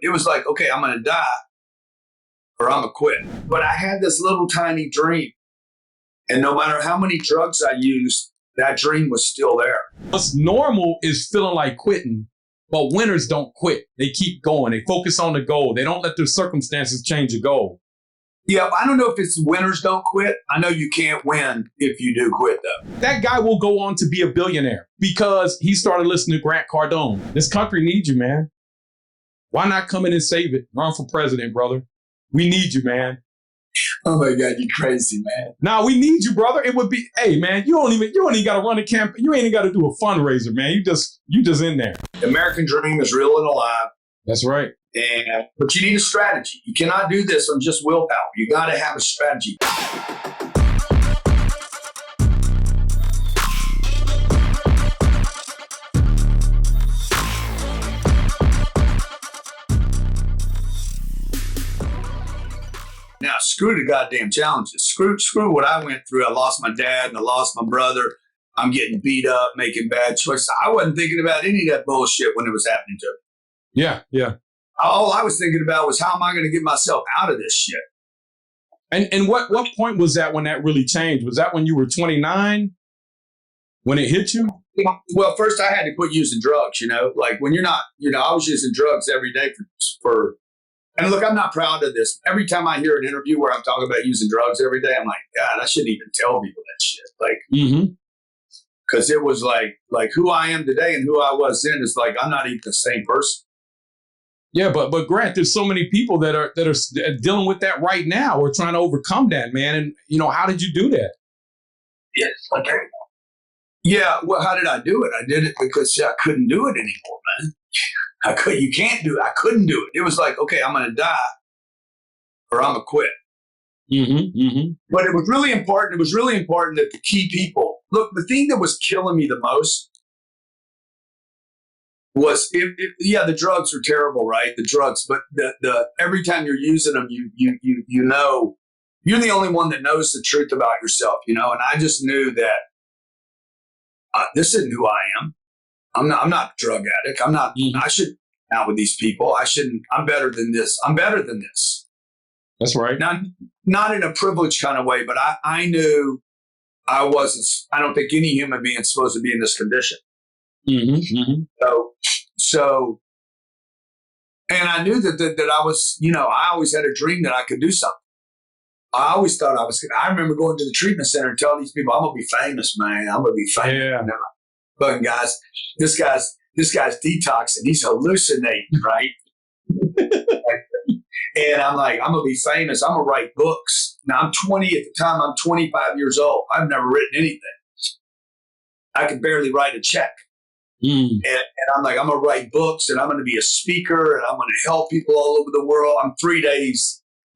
It was like, okay, I'm going to die or I'm going to quit. But I had this little tiny dream. And no matter how many drugs I used, that dream was still there. What's normal is feeling like quitting, but winners don't quit. They keep going. They focus on the goal. They don't let their circumstances change the goal. Yeah, I don't know if it's winners don't quit. I know you can't win if you do quit, though. That guy will go on to be a billionaire because he started listening to Grant Cardone. This country needs you, man. Why not come in and save it? Run for president, brother. We need you, man. Oh my God, you crazy, man. Nah, we need you, brother. It would be, hey, man, you don't even got to run a campaign. You ain't even got to do a fundraiser, man. You just in there. The American dream is real and alive. That's right. But you need a strategy. You cannot do this on just willpower. You got to have a strategy. Now, screw the goddamn challenges. Screw what I went through. I lost my dad and I lost my brother. I'm getting beat up, making bad choices. I wasn't thinking about any of that bullshit when it was happening to me. Yeah. All I was thinking about was how am I going to get myself out of this shit? And what point was that when that really changed? Was that when you were 29? When it hit you? Well, first I had to quit using drugs, like when you're not, I was using drugs every day for and look, I'm not proud of this. Every time I hear an interview where I'm talking about using drugs every day, I'm like, God, I shouldn't even tell people that shit. Like, because it was like who I am today and who I was then is like, I'm not even the same person. Yeah, but Grant, there's so many people that are dealing with that right now or trying to overcome that, man. And how did you do that? Yes, okay. Yeah, well, how did I do it? I did it because I couldn't do it anymore, man. You can't do it. I couldn't do it. It was like, okay, I'm going to die or I'm going to quit. But it was really important. It was really important that the key people, look, the thing that was killing me the most was, the drugs are terrible, right? The drugs, but the every time you're using them, you know, you're the only one that knows the truth about yourself, and I just knew that this isn't who I am. I'm not a drug addict. I'm not, I shouldn't hang out with these people. I'm better than this. I'm better than this. That's right. Not in a privileged kind of way, but I knew I don't think any human being is supposed to be in this condition. So, and I knew that I was, I always had a dream that I could do something. I always thought I remember going to the treatment center and telling these people, I'm going to be famous, man. I'm going to be famous. Yeah. But guys, this guy's detoxing. He's hallucinating, right? And I'm like, I'm going to be famous. I'm going to write books. Now I'm 20 at the time. I'm 25 years old. I've never written anything. I could barely write a check. And I'm like, I'm going to write books and I'm going to be a speaker and I'm going to help people all over the world.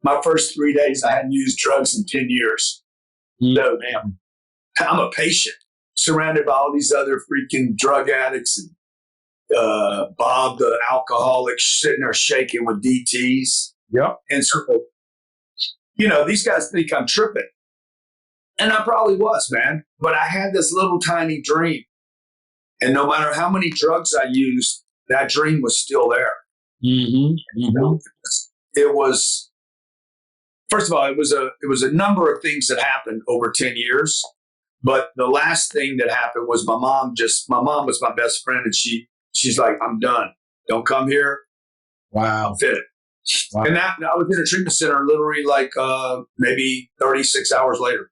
My first 3 days, I hadn't used drugs in 10 years. So, man, I'm a patient. Surrounded by all these other freaking drug addicts and Bob the alcoholic sitting there shaking with DTs. Yep. And so, these guys think I'm tripping. And I probably was, man. But I had this little tiny dream. And no matter how many drugs I used, that dream was still there. It was, first of all, it was a number of things that happened over 10 years. But the last thing that happened was my mom was my best friend. And she's like, I'm done. Don't come here. Wow. I'm fit. Wow. And I was in a treatment center literally like maybe 36 hours later.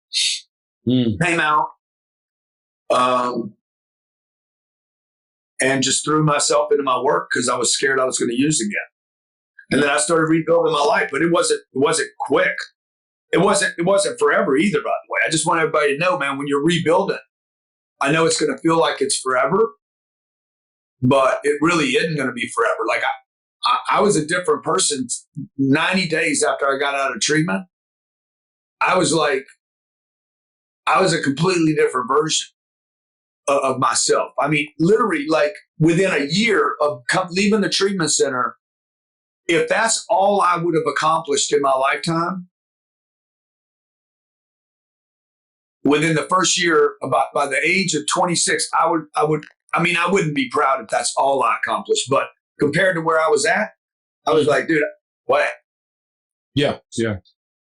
Came out and just threw myself into my work because I was scared I was going to use again. And then I started rebuilding my life, but it wasn't quick. It wasn't forever either, by the way. I just want everybody to know, man, when you're rebuilding, I know it's going to feel like it's forever, but it really isn't going to be forever. Like I was a different person 90 days after I got out of treatment. I was a completely different version of myself. I mean, literally like within a year of leaving the treatment center, if that's all I would have accomplished in my lifetime, within the first year, by the age of 26, I wouldn't be proud if that's all I accomplished. But compared to where I was at, I was like, dude, what? Yeah.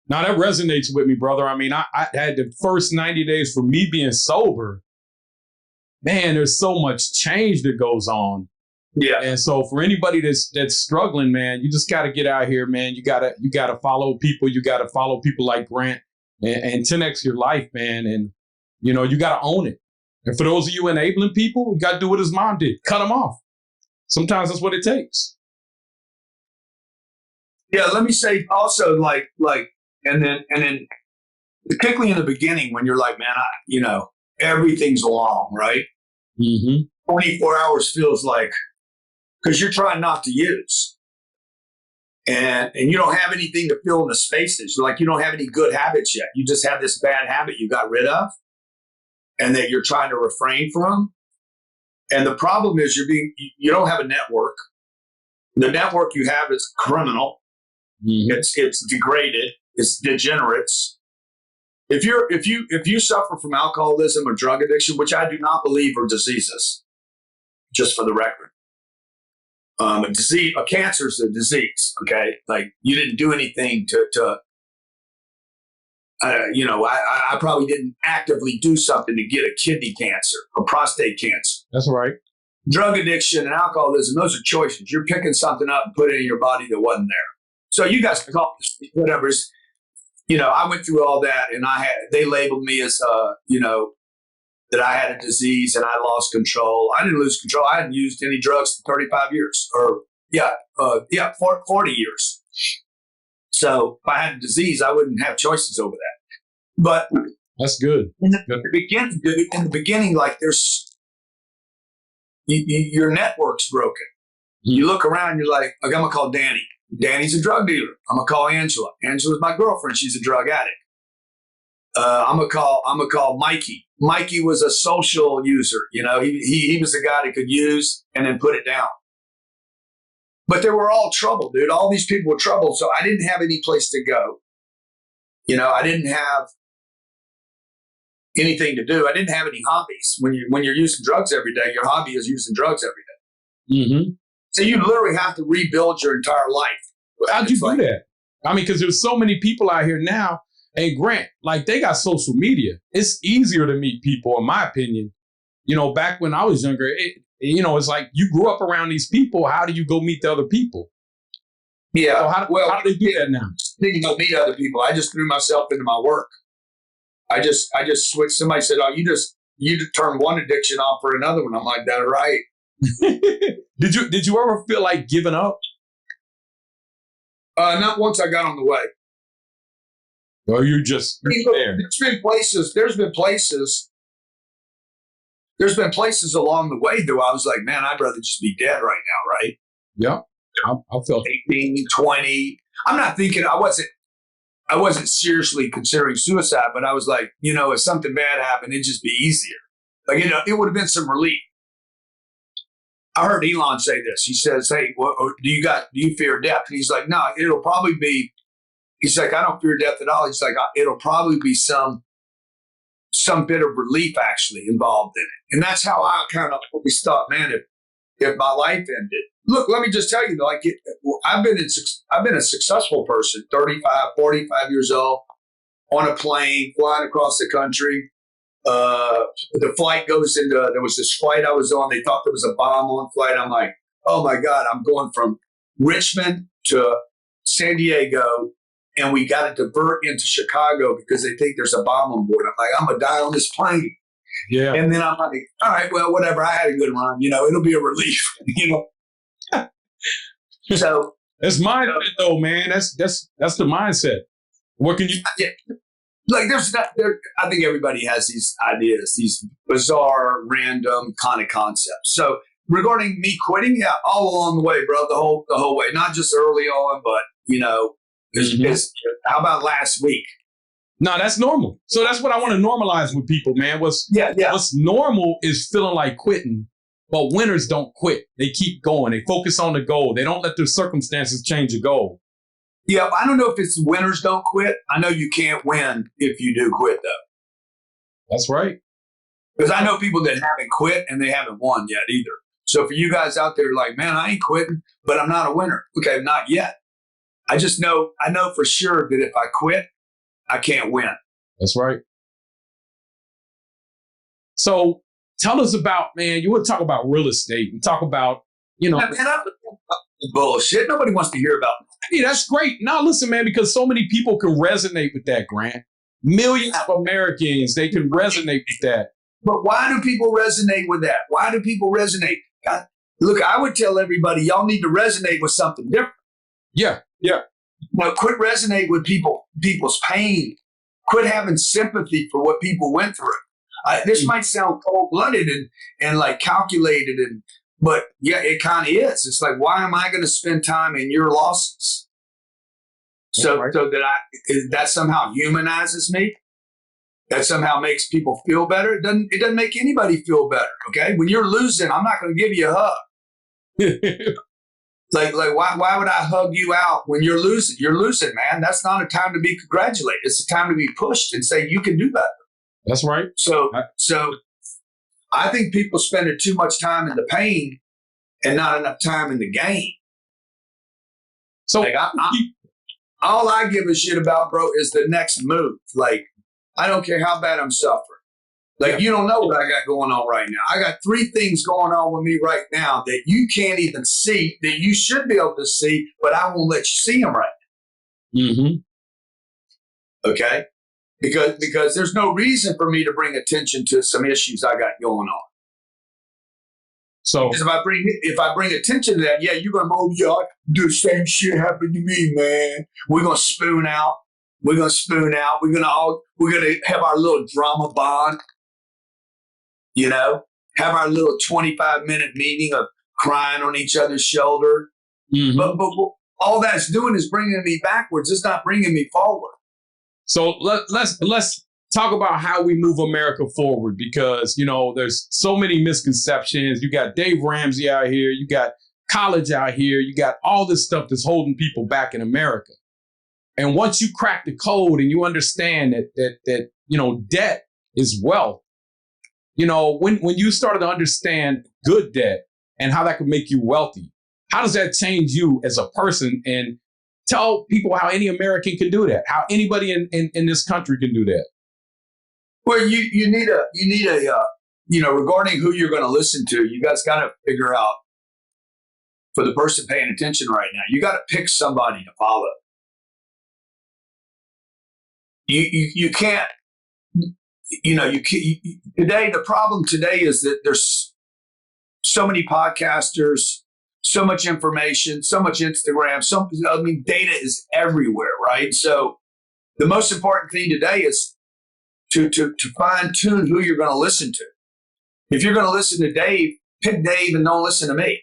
Now that resonates with me, brother. I mean, I had the first 90 days for me being sober. Man, there's so much change that goes on. Yeah. And so for anybody that's struggling, man, you just got to get out here, man. You gotta follow people. You got to follow people like Grant and 10x your life, man. And, you got to own it. And for those of you enabling people, you got to do what his mom did. Cut them off. Sometimes that's what it takes. Yeah. Let me say also and then particularly in the beginning when you're like, man, everything's long, right? Mm-hmm. 24 hours feels like, because you're trying not to use. And you don't have anything to fill in the spaces. Like you don't have any good habits yet. You just have this bad habit you got rid of and that you're trying to refrain from. And the problem is you don't have a network. The network you have is criminal. Mm-hmm. It's degraded. It's degenerates. If you suffer from alcoholism or drug addiction, which I do not believe are diseases, just for the record, a cancer is a disease. Okay, like you didn't do anything I probably didn't actively do something to get a kidney cancer or prostate cancer. That's right. Drug addiction and alcoholism, those are choices. You're picking something up and putting it in your body that wasn't there. So you guys can call this whatever's. I went through all that, and they labeled me as that I had a disease and I lost control. I didn't lose control. I hadn't used any drugs for 35 years, 40 years. So if I had a disease, I wouldn't have choices over that. But that's good. In the beginning, like your network's broken. Mm-hmm. You look around, you're like, I'm gonna call Danny. Danny's a drug dealer. I'm gonna call Angela. Angela's my girlfriend. She's a drug addict. I'm gonna call Mikey. Mikey was a social user. He was the guy that could use and then put it down. But they were all trouble, dude. All these people were trouble. So I didn't have any place to go. I didn't have anything to do. I didn't have any hobbies. When you're using drugs every day, your hobby is using drugs every day. Mm-hmm. So you literally have to rebuild your entire life. How'd you do that? I mean, because there's so many people out here now. Hey, Grant, like they got social media. It's easier to meet people, in my opinion. Back when I was younger, it's like you grew up around these people. How do you go meet the other people? Yeah. So how do they do that now? You don't meet other people. I just threw myself into my work. I just switched. Somebody said, "Oh, you just turned one addiction off for another one." I'm like, "That's right." Did you ever feel like giving up? Not once I got on the way. Or you just there? There's been places along the way though I was like, man, I'd rather just be dead right now, right? Yeah. I felt 18, 20. I'm not thinking I wasn't seriously considering suicide, but I was like, if something bad happened, it'd just be easier. Like, it would have been some relief. I heard Elon say this. He says, "Hey, do you fear death?" And he's like, "No, it'll probably be." He's like, "I don't fear death at all." He's like, "It'll probably be some bit of relief actually involved in it." And that's how I kind of always thought, man, if my life ended. Look, let me just tell you, like, I've been a successful person, 35, 45 years old, on a plane, flying across the country. The flight goes there was this flight I was on. They thought there was a bomb on flight. I'm like, oh my God, I'm going from Richmond to San Diego and we got to divert into Chicago because they think there's a bomb on board. I'm like, I'm going to die on this plane. Yeah. And then I'm like, all right, well, whatever. I had a good run. It'll be a relief, So that's mindset though, man. That's the mindset. What can you? Yeah. Like I think everybody has these ideas, these bizarre, random kind of concepts. So regarding me quitting, yeah, all along the way, bro, the whole way, not just early on, but how about last week? No, that's normal. So that's what I want to normalize with people, man. What's normal is feeling like quitting, but winners don't quit. They keep going. They focus on the goal. They don't let their circumstances change the goal. Yeah, I don't know if it's winners don't quit. I know you can't win if you do quit, though. That's right. Because I know people that haven't quit and they haven't won yet either. So for you guys out there, like, man, I ain't quitting, but I'm not a winner. Okay, not yet. I know for sure that if I quit, I can't win. That's right. So tell us about, man, you want to talk about real estate and talk about, Man, bullshit. Nobody wants to hear about Hey, that's great. Now listen, man, because so many people can resonate with that, Grant. Millions of Americans, they can resonate with that. But why do people resonate with that? Why do people resonate? Look, I would tell everybody, y'all need to resonate with something different. Yeah. Quit resonate with people's pain. Quit having sympathy for what people went through. This might sound cold-blooded and like calculated, but yeah, it kind of is. It's like, why am I going to spend time in your losses? So that somehow humanizes me. That somehow makes people feel better. It doesn't make anybody feel better. Okay, when you're losing, I'm not going to give you a hug. like why would I hug you out when you're losing? You're losing, man. That's not a time to be congratulated. It's a time to be pushed and say you can do better. That's right. So I think people spending too much time in the pain and not enough time in the gain. So all I give a shit about, bro, is the next move. Like, I don't care how bad I'm suffering. Like, you don't know what I got going on right now. I got 3 things going on with me right now that you can't even see, that you should be able to see, but I won't let you see them right now. Mm-hmm. Okay? Because there's no reason for me to bring attention to some issues I got going on. So if I bring attention to that, yeah, you're gonna the same shit happened to me, man. We're gonna spoon out. We're gonna have our little drama bond. Have our little 25-minute meeting of crying on each other's shoulder. Mm-hmm. But all that's doing is bringing me backwards. It's not bringing me forward. So let's talk about how we move America forward, because, there's so many misconceptions. You got Dave Ramsey out here. You got college out here. You got all this stuff that's holding people back in America. And once you crack the code and you understand that debt is wealth, when you started to understand good debt and how that could make you wealthy, how does that change you as a person? And tell people how any American can do that, how anybody in this country can do that. Well, you need a regarding who you're going to listen to, you guys got to figure out, for the person paying attention right now, you got to pick somebody to follow. You can't, today, the problem today is that there's so many podcasters, so much information, so much Instagram, data is everywhere, right? So the most important thing today is to fine tune who you're going to listen to. If you're going to listen to Dave, pick Dave and don't listen to me.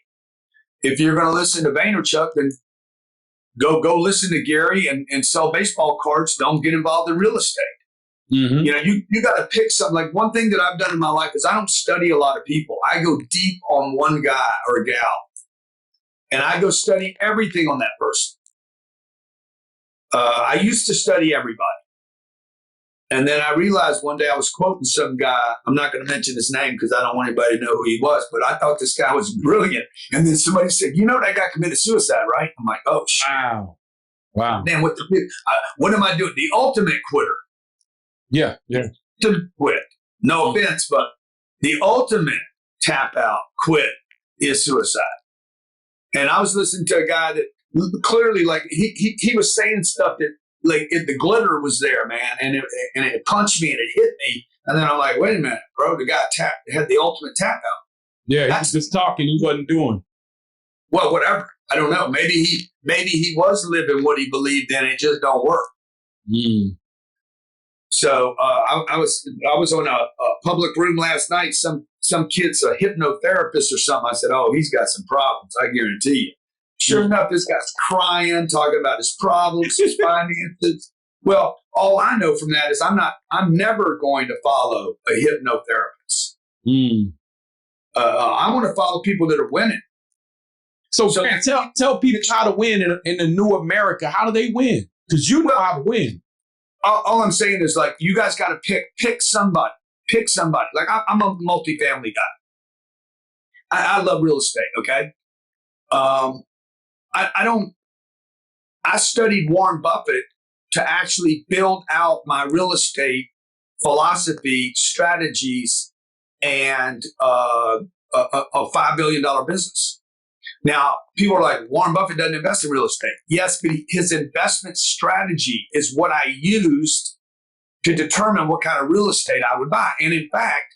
If you're going to listen to Vaynerchuk, then go listen to Gary and sell baseball cards. Don't get involved in real estate. Mm-hmm. You got to pick something. Like, one thing that I've done in my life is I don't study a lot of people. I go deep on one guy or a gal, and I go study everything on that person. I used to study everybody. And then I realized one day I was quoting some guy. I'm not going to mention his name because I don't want anybody to know who he was, but I thought this guy was brilliant. And then somebody said, that guy committed suicide, right? I'm like, oh, shit. Wow. Then what am I doing? The ultimate quitter. Yeah. To quit. No offense, but the ultimate tap out, quit, is suicide. And I was listening to a guy that clearly, like, he was saying stuff that, like, the glitter was there, man, and it punched me and it hit me, and then I'm like, wait a minute, bro, the guy had the ultimate tap out. Yeah, he was just talking, he wasn't doing. Well, whatever. I don't know. Maybe he was living what he believed in. It just don't work. Mm. So I was on a public room last night. Some kid's a hypnotherapist or something. I said, oh, he's got some problems, I guarantee you. Sure enough, this guy's crying, talking about his problems, his finances. Well, all I know from that is I'm never going to follow a hypnotherapist. Mm. I want to follow people that are winning. So tell people how to win in the new America. How do they win? Because you know how to win. All I'm saying is, like, you guys got to pick somebody. Pick somebody. Like, I'm a multifamily guy. I love real estate. Okay. I studied Warren Buffett to actually build out my real estate philosophy, strategies, and a $5 billion business. Now, people are like, Warren Buffett doesn't invest in real estate. Yes, but his investment strategy is what I used to determine what kind of real estate I would buy. And in fact,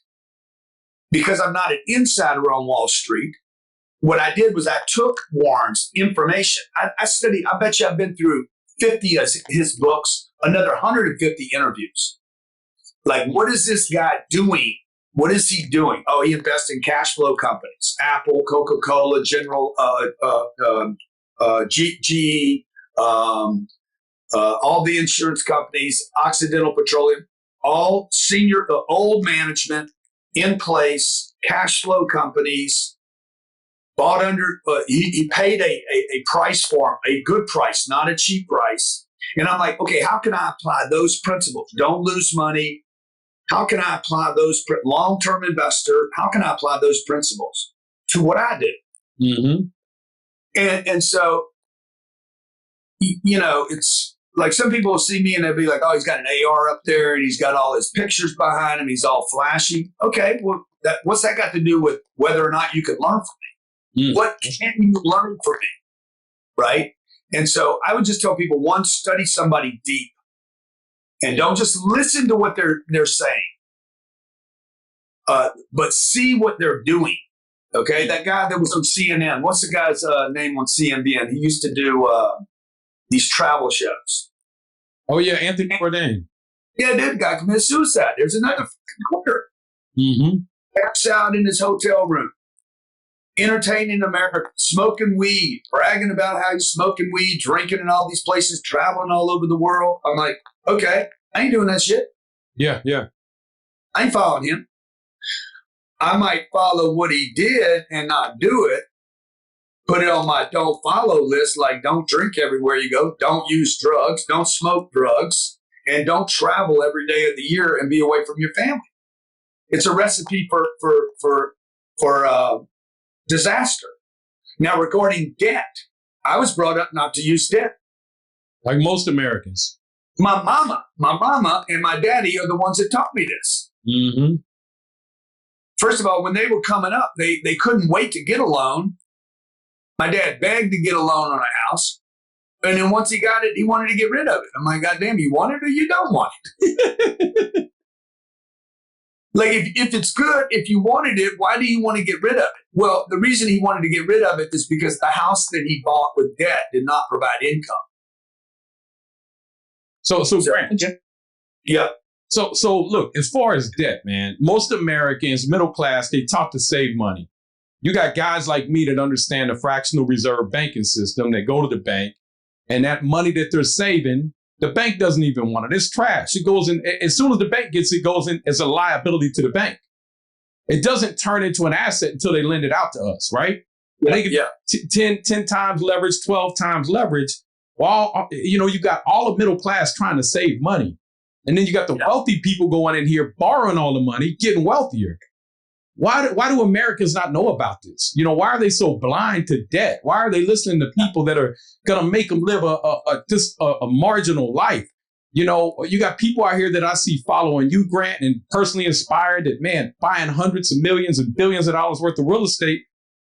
because I'm not an insider on Wall Street, what I did was I took Warren's information. I studied, I bet you I've been through 50 of his books, another 150 interviews. Like, what is this guy doing? What is he doing? Oh, he invests in cash flow companies, Apple, Coca-Cola, General, GE, all the insurance companies, Occidental Petroleum, all senior, old management in place, cash flow companies, bought under, he paid a price for them, a good price, not a cheap price. And I'm like, okay, how can I apply those principles? Don't lose money. How can I apply those long-term investor? How can I apply those principles to what I do? And so, it's like some people will see me and they'll be like, oh, he's got an AR up there and he's got all his pictures behind him. He's all flashy. Okay, well, what's that got to do with whether or not you can learn from me? What can you learn from me? Right? And so I would just tell people, one, study somebody deep. And don't just listen to what they're saying, but see what they're doing. Okay, that guy that was on CNN. What's the guy's name on CNN? He used to do these travel shows. Oh yeah, Anthony Cardone. Yeah, that guy committed suicide. There's another quitter. Pass out in his hotel room, entertaining America, smoking weed, bragging about how he's smoking weed, drinking in all these places, traveling all over the world. I'm like, okay, I ain't doing that shit. Yeah. I ain't following him. I might follow what he did and not do it. Put it on my don't follow list, like don't drink everywhere you go, don't use drugs, don't smoke drugs, and don't travel every day of the year and be away from your family. It's a recipe for disaster. Now, regarding debt, I was brought up not to use debt. Like most Americans. My mama and my daddy are the ones that taught me this. First of all, when they were coming up, they couldn't wait to get a loan. My dad begged to get a loan on a house. And then once he got it, he wanted to get rid of it. I'm like, God damn, you want it or you don't want it? Like, if it's good, if you wanted it, why do you want to get rid of it? Well, the reason he wanted to get rid of it is because the house that he bought with debt did not provide income. So Grant. Yeah. So look, as far as debt, man, most Americans, middle class, they talk to save money. You got guys like me that understand the fractional reserve banking system that go to the bank, and that money that they're saving, the bank doesn't even want it. It's trash. It goes in, as soon as the bank gets it, goes in as a liability to the bank. It doesn't turn into an asset until they lend it out to us, right? They get 10 times leverage, 12 times leverage. Well, you got all of middle class trying to save money. And then you got the wealthy people going in here, borrowing all the money, getting wealthier. Why do Americans not know about this? Why are they so blind to debt? Why are they listening to people that are going to make them live a marginal life? You got people out here that I see following you, Grant, and personally inspired that, man, buying hundreds of millions and billions of dollars worth of real estate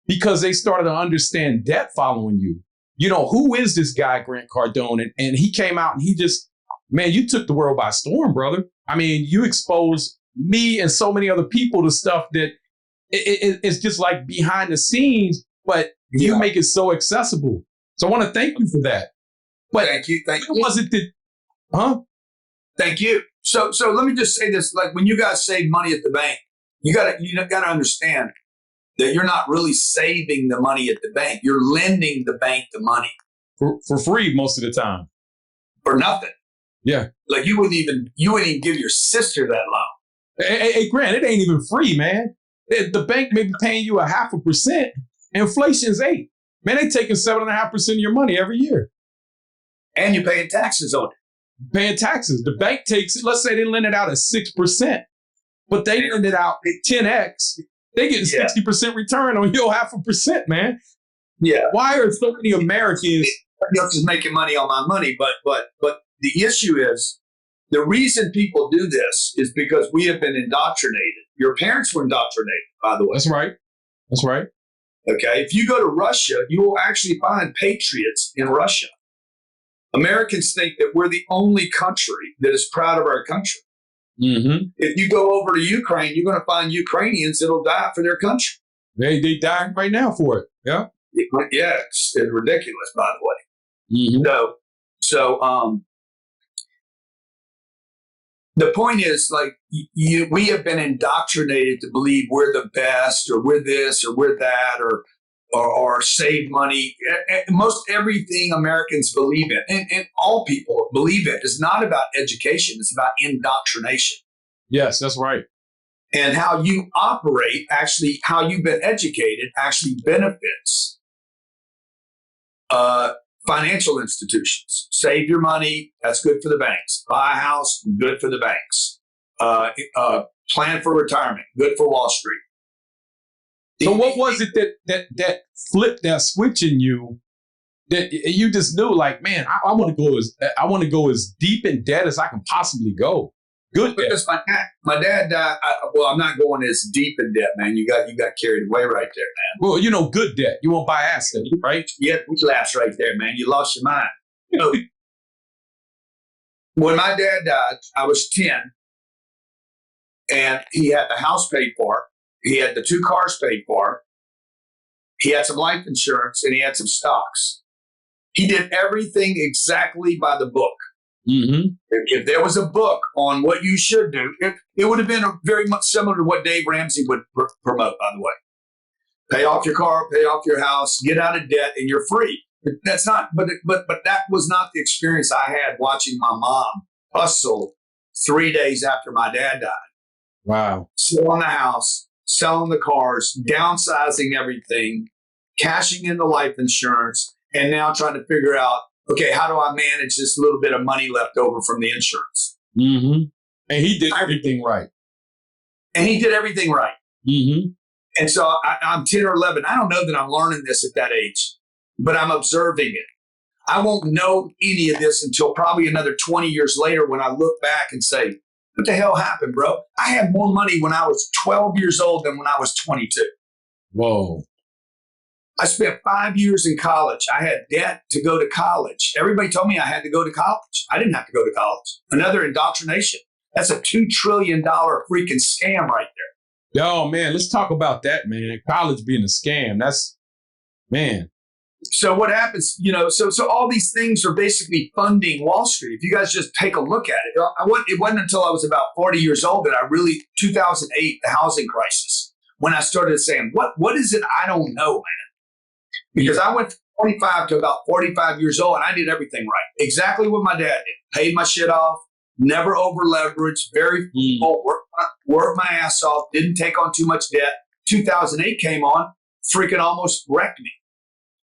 because they started to understand debt following you. Who is this guy, Grant Cardone? And he came out and he just, man, you took the world by storm, brother. I mean, you exposed me and so many other people to stuff that it's just like behind the scenes, but you make it so accessible. So I want to thank you for that. But thank you. Was it that, Thank you. So let me just say this: like when you guys save money at the bank, you gotta understand that you're not really saving the money at the bank. You're lending the bank the money for free most of the time, for nothing. Yeah, like you wouldn't even give your sister that loan. Hey, Grant, it ain't even free, man. The bank may be paying you 0.5%. Inflation's 8%. Man, they taking 7.5% of your money every year. And you're paying taxes on it. Paying taxes. The bank takes, let's say they lend it out at 6%, but they lend it out at 10x. They get 60% return on your 0.5%, man. Yeah. Why are so many Americans just making money on my money? But the issue is, the reason people do this is because we have been indoctrinated. Your parents were indoctrinated, by the way. That's right. That's right. Okay. If you go to Russia, you will actually find patriots in Russia. Americans think that we're the only country that is proud of our country. Mm-hmm. If you go over to Ukraine, you're going to find Ukrainians that'll die for their country. They dying right now for it. Yeah. Yeah, it's ridiculous, by the way. Mm-hmm. So the point is, like, we have been indoctrinated to believe we're the best, or we're this, or we're that, or save money. Most everything Americans believe in, and all people believe in, is not about education. It's about indoctrination. Yes, that's right. And how you operate, actually, how you've been educated, actually benefits financial institutions. Save your money, that's good for the banks. Buy a house, good for the banks. Plan for retirement, good for Wall Street. So what was it that flipped that switch in you that you just knew, like, man, I want to go as deep in debt as I can possibly go? Good debt. Because my dad died. I'm not going as deep in debt, man. You got carried away right there, man. Well, good debt. You won't buy assets, right? Yeah, we laughs right there, man. You lost your mind. When my dad died, I was 10, and he had the house paid for. He had the 2 cars paid for. He had some life insurance, and he had some stocks. He did everything exactly by the book. Mm-hmm. If there was a book on what you should do, it would have been very much similar to what Dave Ramsey would promote, by the way. Pay off your car, pay off your house, get out of debt, and you're free. But that was not the experience I had watching my mom hustle 3 days after my dad died. Wow. Selling the house, selling the cars, downsizing everything, cashing in the life insurance, and now trying to figure out, okay, how do I manage this little bit of money left over from the insurance? Mm-hmm. And he did everything right. And he did everything right. Mm-hmm. And so I'm 10 or 11. I don't know that I'm learning this at that age, but I'm observing it. I won't know any of this until probably another 20 years later when I look back and say, what the hell happened, bro? I had more money when I was 12 years old than when I was 22. Whoa. I spent 5 years in college. I had debt to go to college. Everybody told me I had to go to college. I didn't have to go to college. Another indoctrination. That's a $2 trillion freaking scam right there. Oh, man, let's talk about that, man. College being a scam. That's, man. So what happens, so all these things are basically funding Wall Street. If you guys just take a look at it, it wasn't until I was about 40 years old that 2008, the housing crisis, when I started saying, what is it I don't know, man? Because I went from 25 to about 45 years old, and I did everything right. Exactly what my dad did. Paid my shit off, never over leveraged, very full, worked my ass off, didn't take on too much debt. 2008 came on, freaking almost wrecked me.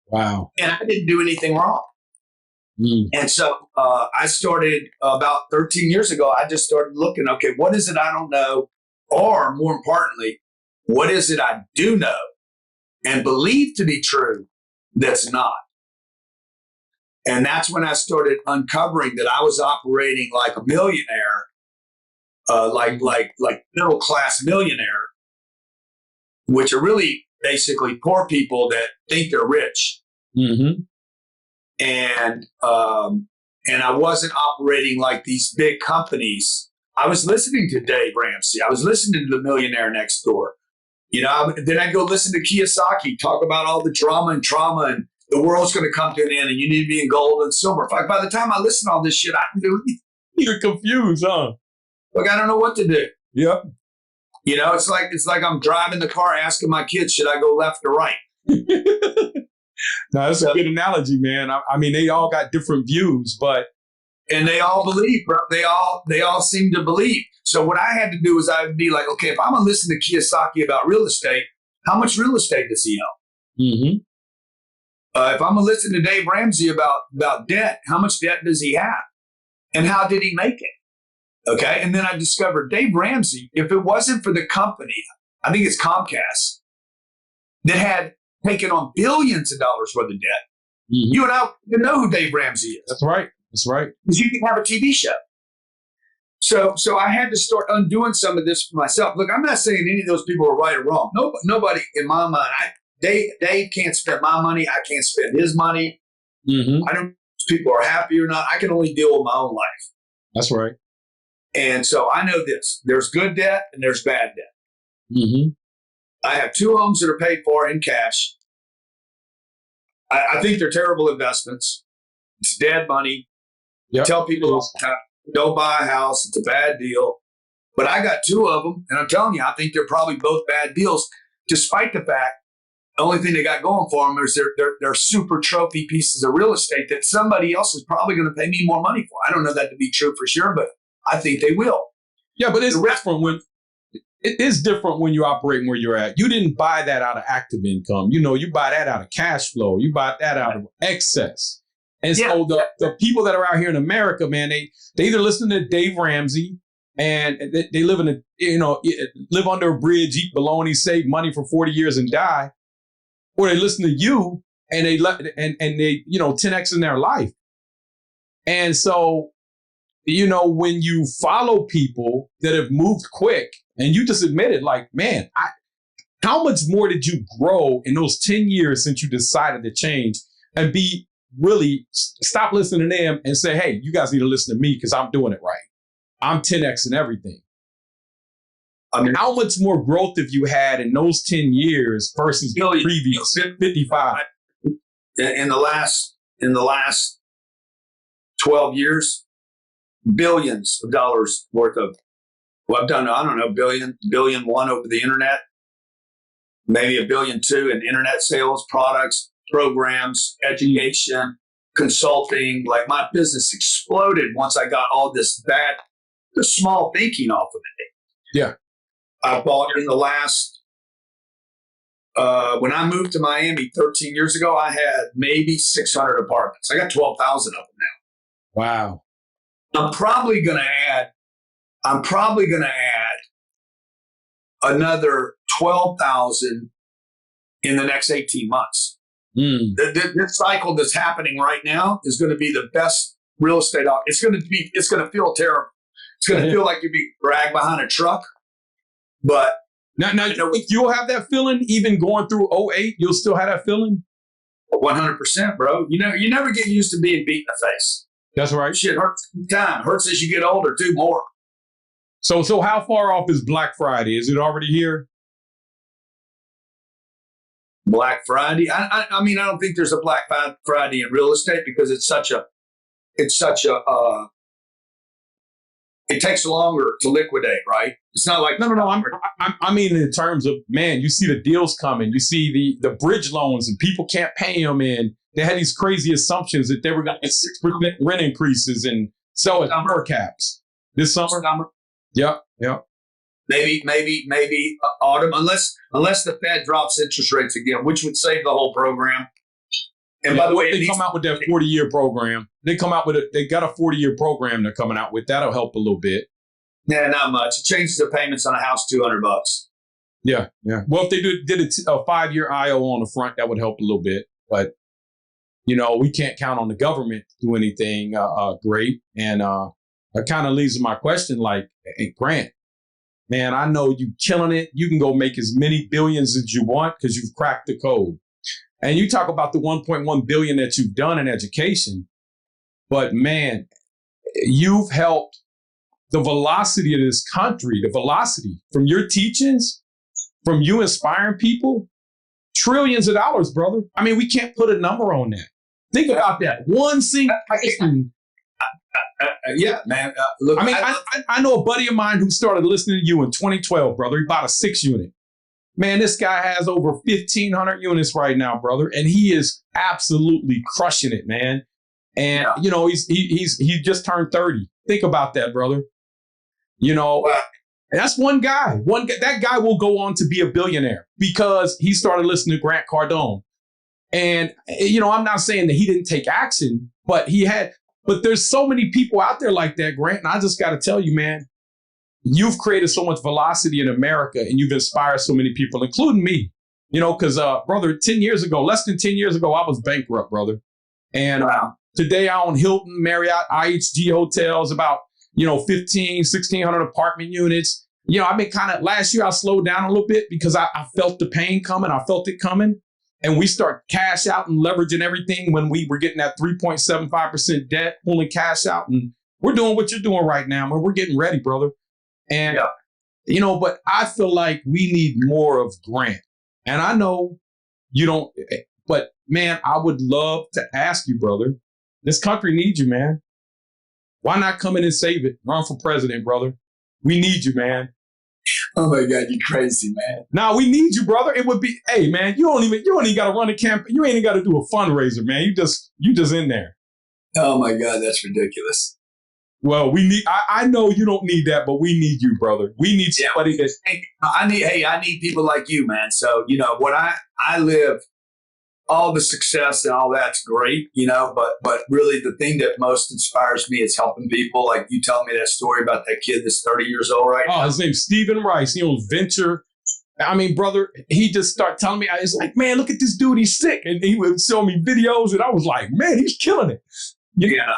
Wow. And I didn't do anything wrong. And so I started about 13 years ago. I just started looking, okay, what is it I don't know? Or more importantly, what is it I do know and believe to be true that's not? And that's when I started uncovering that I was operating like a millionaire, like middle class millionaire, which are really basically poor people that think they're rich. Mm-hmm. And I wasn't operating like these big companies. I was listening to Dave Ramsey. I was listening to the Millionaire Next Door. Then I'd go listen to Kiyosaki talk about all the drama and trauma and the world's going to come to an end and you need to be in gold and silver. By the time I listen to all this shit, I can do anything. You're confused, huh? Look, I don't know what to do. Yep. It's like I'm driving the car asking my kids, should I go left or right? No, that's a good analogy, man. I mean, they all got different views, and they all believe, bro. They all seem to believe. So what I had to do is I would be like, okay, if I'm going to listen to Kiyosaki about real estate, how much real estate does he own? Mm-hmm. If I'm going to listen to Dave Ramsey about debt, how much debt does he have? And how did he make it? Okay. And then I discovered Dave Ramsey, if it wasn't for the company, I think it's Comcast, that had taken on billions of dollars worth of debt. Mm-hmm. You and I know who Dave Ramsey is. That's right. That's right. Because you can have a TV show. So I had to start undoing some of this for myself. Look, I'm not saying any of those people are right or wrong. Nobody in my mind. Dave can't spend my money. I can't spend his money. Mm-hmm. I don't know if people are happy or not. I can only deal with my own life. That's right. And so I know this. There's good debt and there's bad debt. Mm-hmm. I have 2 homes that are paid for in cash. I think they're terrible investments. It's dead money. Yep. Tell people don't buy a house. It's a bad deal. But I got 2 of them, and I'm telling you, I think they're probably both bad deals, despite the fact the only thing they got going for them is they're super trophy pieces of real estate that somebody else is probably going to pay me more money for. I don't know that to be true for sure, but I think they will. Yeah, but it's different it is different when you're operating where you're at. You didn't buy that out of active income. You buy that out of cash flow. You buy that out of excess. And so the people that are out here in America, man, they either listen to Dave Ramsey and they live live under a bridge, eat bologna, save money for 40 years and die, or they listen to you and they 10x in their life. And so, when you follow people that have moved quick, and you just admitted, like, man, how much more did you grow in those 10 years since you decided to change and stop listening to them and say, hey, you guys need to listen to me because I'm doing it right. I'm 10X in everything. I mean, how much more growth have you had in those 10 years versus the previous 55? In the last 12 years, billions of dollars worth of, I've done, I don't know, billion one over the internet, maybe $1.2 billion in internet sales, products, programs, education, consulting. Like, my business exploded once I got all the small thinking off of it. Yeah. I bought in the last, when I moved to Miami 13 years ago, I had maybe 600 apartments. I got 12,000 of them now. Wow. I'm probably going to add another 12,000 in the next 18 months. Mm. This cycle that's happening right now is going to be the best real estate. It's going to feel terrible. It's going to feel like you're being dragged behind a truck. But now you'll have that feeling even going through 08. You'll still have that feeling. 100%, bro. You never get used to being beat in the face. That's right. Shit hurts time. Hurts as you get older, too, more. So how far off is Black Friday? Is it already here? Black Friday? I mean, I don't think there's a Black Friday in real estate because it takes longer to liquidate, right? It's not like no. I mean, in terms of, man, you see the deals coming, you see the bridge loans, and people can't pay them, and they had these crazy assumptions that they were going to get 6% rent increases and sell at summer caps this summer. Yep. Maybe autumn, unless the Fed drops interest rates again, which would save the whole program. And by the way, they come out with that 40-year program. They got a 40-year program they're coming out with. That'll help a little bit. Yeah, not much. It changes the payments on a house $200. Yeah. Well, if they did a 5-year IO on the front, that would help a little bit. But we can't count on the government to do anything great. And that kind of leads to my question, like, hey, Grant, man, I know you killing it. You can go make as many billions as you want because you've cracked the code. And you talk about the 1.1 billion that you've done in education, but man, you've helped the velocity of this country, the velocity from your teachings, from you inspiring people, trillions of dollars, brother. I mean, we can't put a number on that. Think about that. One single person. Yeah, man. Look, I mean, I know a buddy of mine who started listening to you in 2012, brother. He bought a 6-unit. Man, this guy has over 1,500 units right now, brother, and he is absolutely crushing it, man. And he just turned 30. Think about that, brother. That's one guy. That guy will go on to be a billionaire because he started listening to Grant Cardone. And I'm not saying that he didn't take action, but he had. But there's so many people out there like that, Grant. And I just got to tell you, man, you've created so much velocity in America and you've inspired so many people, including me. You know, because, brother, less than 10 years ago, I was bankrupt, brother. And today I own Hilton, Marriott, IHG hotels, about, 1,600 apartment units. I've been last year I slowed down a little bit because I felt the pain coming. I felt it coming. And we start cash out and leveraging everything when we were getting that 3.75% debt, pulling cash out. And we're doing what you're doing right now, man. We're getting ready, brother. And, but I feel like we need more of Grant. And I know you don't, but man, I would love to ask you, brother, this country needs you, man. Why not come in and save it? Run for president, brother. We need you, man. Oh my God, you crazy, man. Nah, we need you, brother. It would be, hey, man, you don't even got to run a campaign. You ain't even got to do a fundraiser, man. You just in there. Oh my God, that's ridiculous. Well, I know you don't need that, but we need you, brother. We need somebody that. I need people like you, man. So, what I live, all the success and all that's great, but really the thing that most inspires me is helping people. Like you tell me that story about that kid that's 30 years old right now. Oh, his name's Stephen Rice. He owns Venture. I mean, brother, he just started telling me, I was like, man, look at this dude. He's sick. And he would show me videos and I was like, man, he's killing it. Yeah.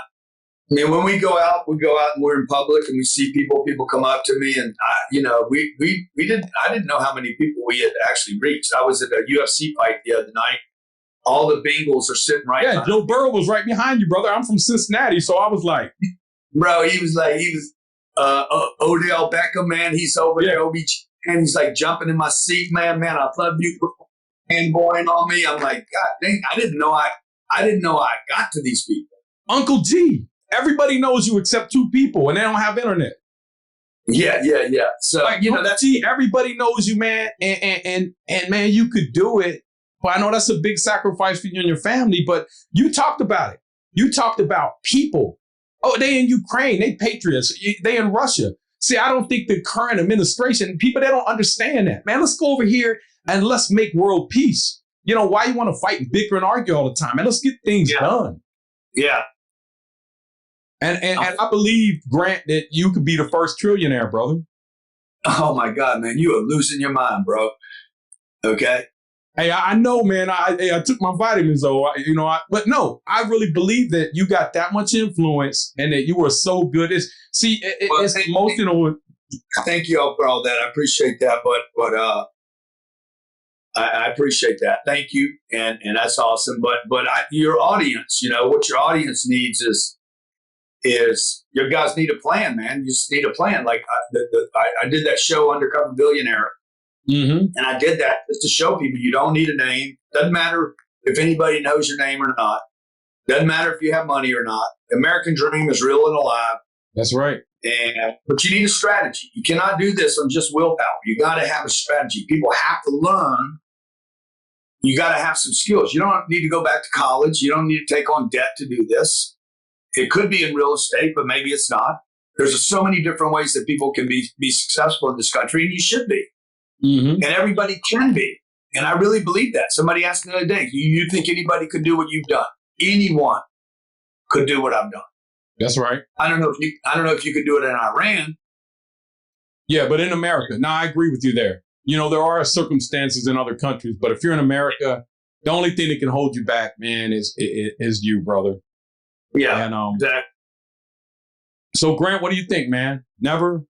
I mean, when we go out and we're in public and we see people come up to me and, I didn't know how many people we had actually reached. I was at a UFC fight the other night. All the Bengals are sitting right behind Joe Burrow was right behind you, brother. I'm from Cincinnati, so I was like. Bro, he was Odell Beckham, man. He's over there, OBG, and he's like jumping in my seat, man. Man, I love you for fanboying on me. I'm like, God dang, I didn't know I got to these people. Uncle G. Everybody knows you except two people, and they don't have internet. Yeah. So that's everybody knows you, man, and man, you could do it. But I know that's a big sacrifice for you and your family. But you talked about it. You talked about people. Oh, they in Ukraine, they patriots. They in Russia. See, I don't think the current administration, people, they don't understand that, man. Let's go over here and let's make world peace. Why you want to fight and bicker and argue all the time, man? Let's get things done. Yeah. And I believe, Grant, that you could be the first trillionaire, brother. Oh my God, man, you are losing your mind, bro. Okay. Hey, I know, man. I took my vitamins, though. But no, I really believe that you got that much influence and that you were so good. It's emotional. Thank you all for all that. I appreciate that, but I appreciate that. Thank you, and that's awesome. But your audience, what your audience needs is your guys need a plan, man. You just need a plan. Like I did that show, Undercover Billionaire. Mm-hmm. And I did that just to show people you don't need a name. Doesn't matter if anybody knows your name or not. Doesn't matter if you have money or not. The American dream is real and alive. That's right. But you need a strategy. You cannot do this on just willpower. You got to have a strategy. People have to learn. You got to have some skills. You don't need to go back to college. You don't need to take on debt to do this. It could be in real estate, but maybe it's not. There's so many different ways that people can be successful in this country, and you should be. Mm-hmm. And everybody can be. And I really believe that. Somebody asked me the other day, you think anybody could do what you've done? Anyone could do what I've done. That's right. I don't know if you could do it in Iran. Yeah, but in America. No, I agree with you there. There are circumstances in other countries, but if you're in America, the only thing that can hold you back, man, is you, brother. Yeah, and, exactly. So, Grant, what do you think, man? Never?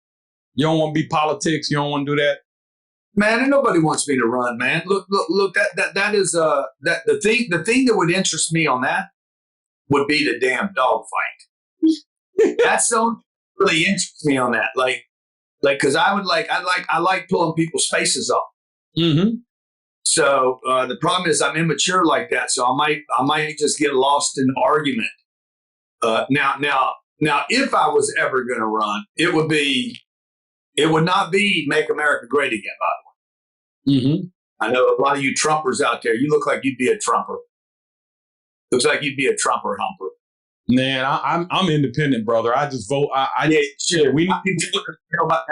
You don't want to be politics? You don't want to do that? Man, and nobody wants me to run, man. Look, that is the thing that would interest me on that would be the damn dog fight. That's so really interests me on that. Like, cause I like pulling people's faces off. Mm-hmm. So, the problem is I'm immature like that. So I might just get lost in argument. Now, if I was ever going to run, it would not be Make America Great Again, by the way. Mm-hmm. I know a lot of you Trumpers out there, you look like you'd be a Trumper. Looks like you'd be a Trumper humper. Man, I'm independent, brother. I just vote. Sure. We need to know about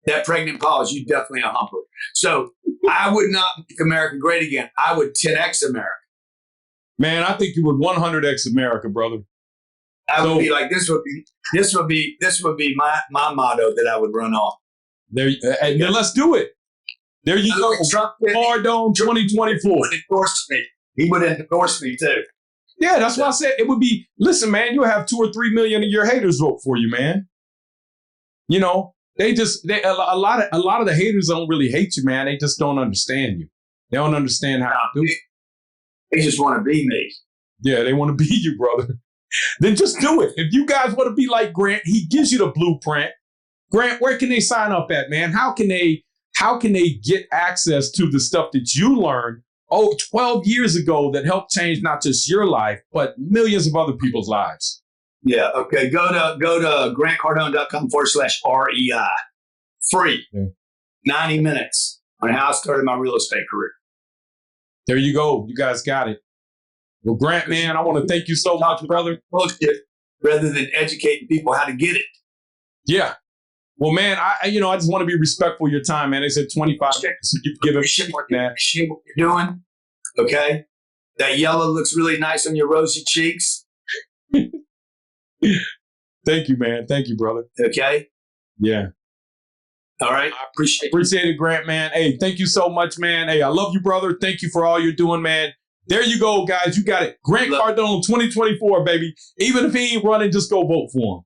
that pregnant pause. You definitely a humper. So I would not make America great again. I would 10x America. Man, I think you would 100x America, brother. I would be like, this would be my motto that I would run off. There, and then let's do it. There you go. Cardone 2024. Would endorse me. He would endorse me too. Yeah, that's why I said it would be. Listen, man, you'll have 2 or 3 million of your haters vote for you, man. You know, a lot of the haters don't really hate you, man. They just don't understand you. They don't understand how to do it. They just want to be me. Yeah, they want to be you, brother. Then just do it. If you guys want to be like Grant, he gives you the blueprint. Grant, where can they sign up at, man? How can they get access to the stuff that you learned 12 years ago that helped change not just your life, but millions of other people's lives? Yeah. Okay. Go to grantcardone.com/REI. Free. Yeah. 90 minutes on how I started my real estate career. There you go. You guys got it. Well, Grant, man, I want to thank you so much, brother. Rather than educating people how to get it. Yeah. Well, man, I just want to be respectful of your time, man. They said 25 minutes. You've given what you're doing. Okay. That yellow looks really nice on your rosy cheeks. Thank you, man. Thank you, brother. Okay. Yeah. All right. I appreciate it, Grant, man. Hey, thank you so much, man. Hey, I love you, brother. Thank you for all you're doing, man. There you go, guys. You got it. Grant Cardone 2024, baby. Even if he ain't running, just go vote for him.